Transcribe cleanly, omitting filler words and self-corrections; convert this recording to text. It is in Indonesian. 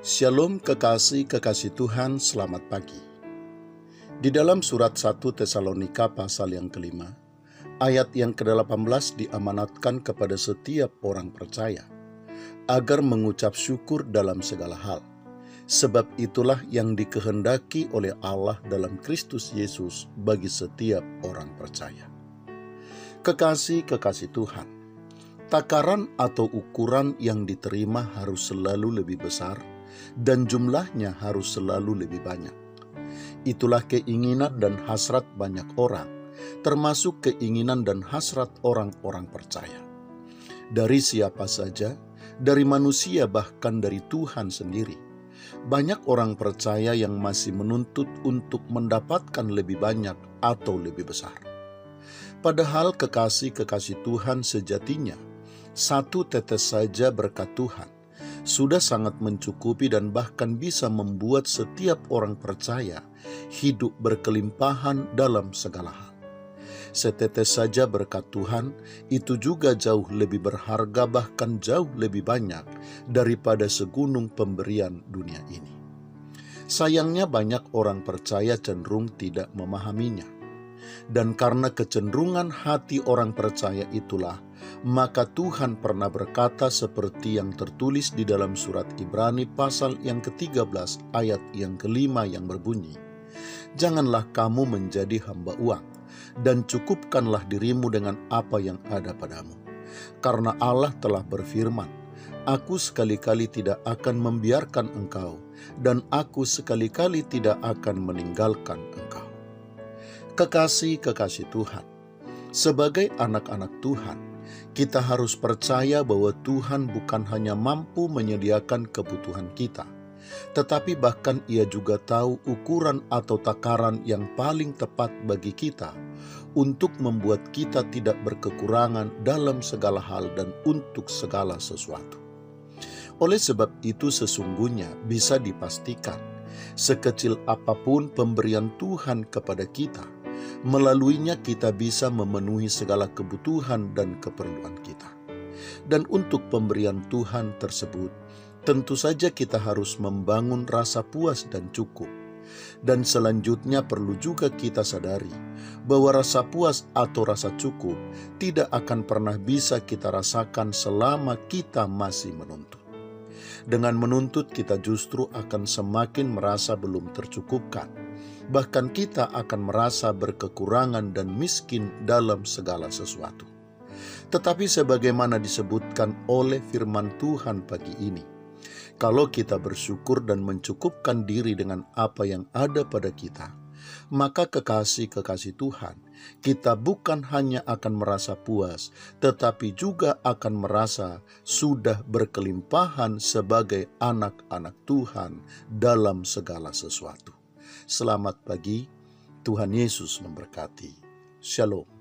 Shalom kekasih Tuhan, selamat pagi. Di dalam surat 1 Tesalonika pasal yang kelima, ayat yang ke-18 diamanatkan kepada setiap orang percaya, agar mengucap syukur dalam segala hal. Sebab itulah yang dikehendaki oleh Allah dalam Kristus Yesus bagi setiap orang percaya. Kekasih Tuhan, takaran atau ukuran yang diterima harus selalu lebih besar dan jumlahnya harus selalu lebih banyak. Itulah keinginan dan hasrat banyak orang, termasuk keinginan dan hasrat orang-orang percaya. Dari siapa saja, dari manusia bahkan dari Tuhan sendiri. Banyak orang percaya yang masih menuntut untuk mendapatkan lebih banyak atau lebih besar. Padahal kekasih Tuhan sejatinya, satu tetes saja berkat Tuhan sudah sangat mencukupi dan bahkan bisa membuat setiap orang percaya hidup berkelimpahan dalam segala hal. Setetes saja berkat Tuhan itu juga jauh lebih berharga, bahkan jauh lebih banyak daripada segunung pemberian dunia ini. Sayangnya banyak orang percaya cenderung tidak memahaminya. Dan karena kecenderungan hati orang percaya itulah, maka Tuhan pernah berkata seperti yang tertulis di dalam surat Ibrani pasal yang ke-13 ayat yang ke-5 yang berbunyi, "Janganlah kamu menjadi hamba uang, dan cukupkanlah dirimu dengan apa yang ada padamu. Karena Allah telah berfirman, Aku sekali-kali tidak akan membiarkan engkau, dan aku sekali-kali tidak akan meninggalkan engkau." Kekasih Tuhan, sebagai anak-anak Tuhan, kita harus percaya bahwa Tuhan bukan hanya mampu menyediakan kebutuhan kita, tetapi bahkan Ia juga tahu ukuran atau takaran yang paling tepat bagi kita untuk membuat kita tidak berkekurangan dalam segala hal dan untuk segala sesuatu. Oleh sebab itu sesungguhnya bisa dipastikan, sekecil apapun pemberian Tuhan kepada kita, melaluinya kita bisa memenuhi segala kebutuhan dan keperluan kita. Dan untuk pemberian Tuhan tersebut, tentu saja kita harus membangun rasa puas dan cukup. Dan selanjutnya perlu juga kita sadari bahwa rasa puas atau rasa cukup tidak akan pernah bisa kita rasakan selama kita masih menuntut. Dengan menuntut kita justru akan semakin merasa belum tercukupkan. Bahkan kita akan merasa berkekurangan dan miskin dalam segala sesuatu. Tetapi sebagaimana disebutkan oleh firman Tuhan pagi ini, kalau kita bersyukur dan mencukupkan diri dengan apa yang ada pada kita, maka kekasih Tuhan, kita bukan hanya akan merasa puas, tetapi juga akan merasa sudah berkelimpahan sebagai anak-anak Tuhan dalam segala sesuatu. Selamat pagi, Tuhan Yesus memberkati. Shalom.